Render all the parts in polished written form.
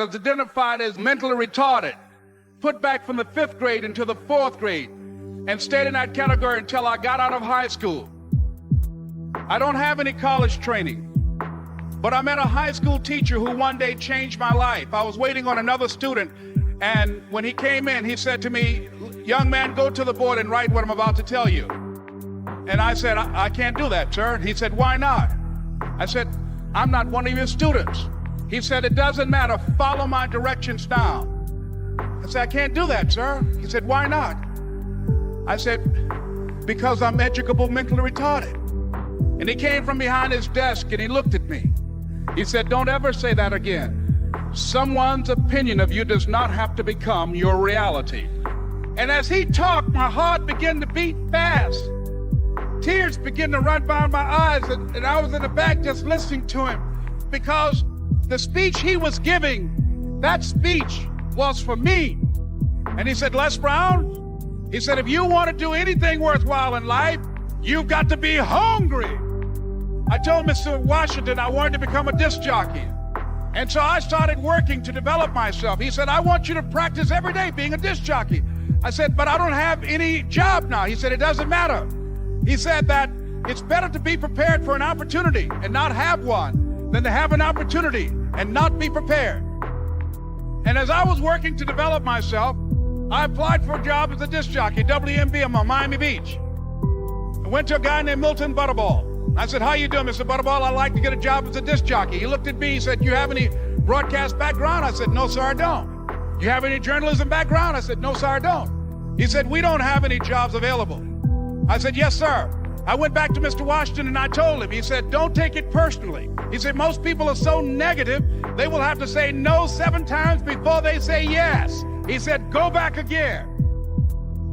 was identified as mentally retarded, put back from the 5th grade into the 4th grade, and stayed in that category until I got out of high school. I don't have any college training, but I met a high school teacher who one day changed my life. I was waiting on another student, and when he came in, he said to me, "Young man, go to the board and write what I'm about to tell you." And I said, I can't do that, sir. He said, "Why not?" I said, "I'm not one of your students." He said, "It doesn't matter. Follow my directions now." I said, "I can't do that, sir." He said, "Why not?" I said, "Because I'm educable mentally retarded." And he came from behind his desk and he looked at me. He said, "Don't ever say that again. Someone's opinion of you does not have to become your reality." And as he talked, my heart began to beat fast. Tears began to run down my eyes, and I was in the back just listening to him, because the speech he was giving, that speech was for me. And he said, "Les Brown," he said, "if you want to do anything worthwhile in life, you've got to be hungry." I told Mr. Washington I wanted to become a disc jockey. And so I started working to develop myself. He said, "I want you to practice every day being a disc jockey." I said, "But I don't have any job now." He said, "It doesn't matter." He said that it's better to be prepared for an opportunity and not have one than to have an opportunity and not be prepared. And as I was working to develop myself, I applied for a job as a disc jockey, WMBM on Miami Beach. I went to a guy named Milton Butterball. I said, "How you doing, Mr. Butterball? I'd like to get a job as a disc jockey." He looked at me, he said, "You have any broadcast background?" I said, "No, sir, I don't." "You have any journalism background?" I said, "No, sir, I don't." He said, "We don't have any jobs available." I said, "Yes, sir." I went back to Mr. Washington and I told him. He said, "Don't take it personally." He said, "Most people are so negative, they will have to say no 7 times before they say yes." He said, "Go back again."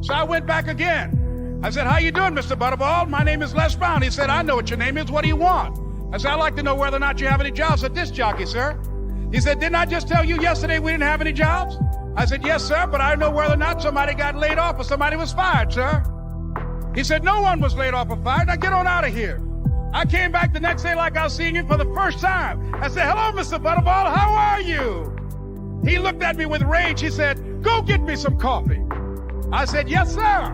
So I went back again. I said, "How you doing, Mr. Butterball? My name is Les Brown." He said, "I know what your name is. What do you want?" I said, "I'd like to know whether or not you have any jobs as a disc jockey, sir." He said, "Didn't I just tell you yesterday we didn't have any jobs?" I said, "Yes, sir, but I know whether or not somebody got laid off or somebody was fired, sir." He said, "No one was laid off or fired. Now get on out of here." I came back the next day like I was seeing him for the first time. I said, "Hello, Mr. Butterball, how are you?" He looked at me with rage. He said, "Go get me some coffee." I said, "Yes, sir."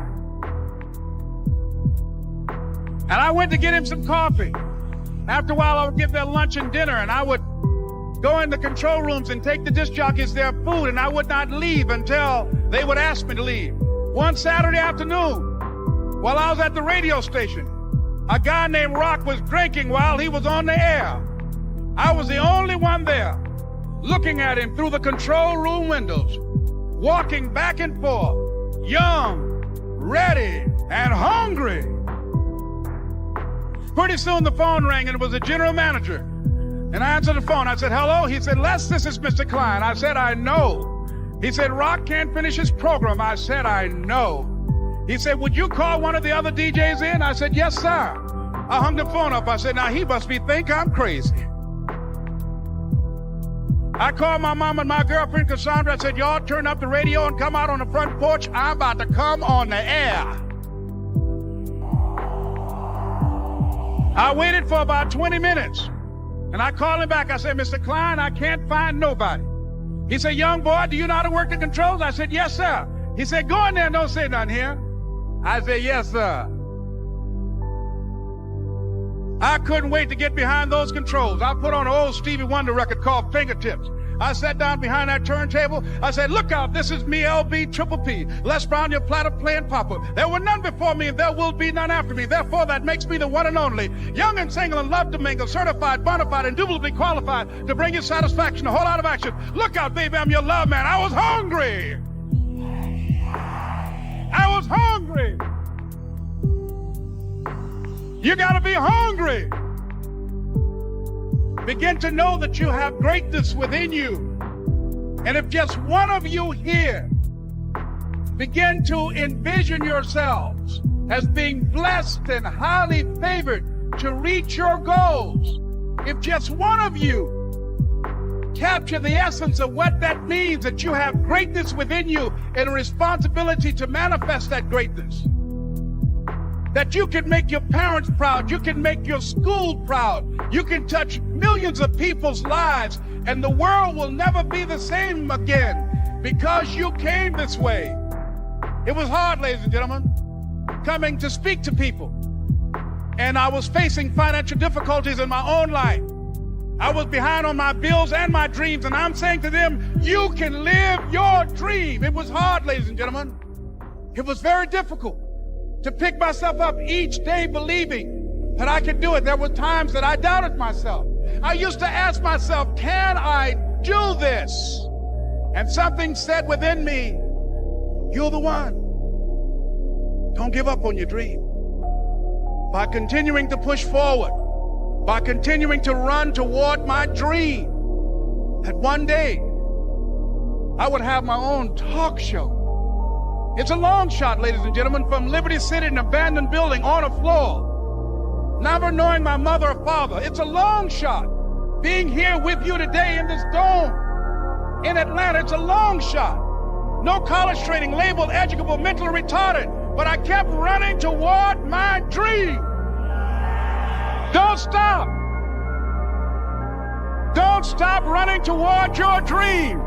And I went to get him some coffee. After a while, I would give their lunch and dinner, and I would go in the control rooms and take the disc jockeys their food, and I would not leave until they would ask me to leave. One Saturday afternoon, while I was at the radio station, a guy named Rock was drinking while he was on the air. I was the only one there, looking at him through the control room windows, walking back and forth, young, ready, and hungry. Pretty soon the phone rang, and it was the general manager. And I answered the phone. I said, "Hello?" He said, "Les, this is Mr. Klein." I said, "I know." He said, "Rock can't finish his program." I said, "I know." He said, "Would you call one of the other DJs in?" I said, "Yes, sir." I hung the phone up. I said, "Now he must think I'm crazy." I called my mom and my girlfriend, Cassandra. I said, "Y'all turn up the radio and come out on the front porch. I'm about to come on the air." I waited for about 20 minutes, and I called him back. I said, "Mr. Klein, I can't find nobody." He said, "Young boy, do you know how to work the controls?" I said, "Yes, sir." He said, "Go in there and don't say nothing here." I said, "Yes, sir." I couldn't wait to get behind those controls. I put on an old Stevie Wonder record called Fingertips. I sat down behind that turntable. I said, "Look out, this is me, LB Triple P, Les Brown, your platter playing papa. There were none before me and there will be none after me. Therefore, that makes me the one and only. Young and single and love to mingle, certified, bona fide, indubitably qualified to bring you satisfaction, a whole lot of action. Look out, baby, I'm your love man." I was hungry. I was hungry. You got to be hungry. Begin to know that you have greatness within you. And if just one of you here begin to envision yourselves as being blessed and highly favored to reach your goals, if just one of you capture the essence of what that means, that you have greatness within you and a responsibility to manifest that greatness, that you can make your parents proud, you can make your school proud, you can touch millions of people's lives, and the world will never be the same again because you came this way. It was hard, ladies and gentlemen, coming to speak to people. And I was facing financial difficulties in my own life. I was behind on my bills and my dreams, and I'm saying to them, you can live your dream. It was hard, ladies and gentlemen. It was very difficult to pick myself up each day believing that I could do it. There were times that I doubted myself. I used to ask myself, can I do this? And something said within me, you're the one. Don't give up on your dream. By continuing to push forward, by continuing to run toward my dream, that one day I would have my own talk show. It's a long shot, ladies and gentlemen, from Liberty City, an abandoned building on a floor, never knowing my mother or father. It's a long shot. Being here with you today in this dome in Atlanta, it's a long shot. No college training, labeled educable, mentally retarded, but I kept running toward my dream. Don't stop. Don't stop running toward your dream.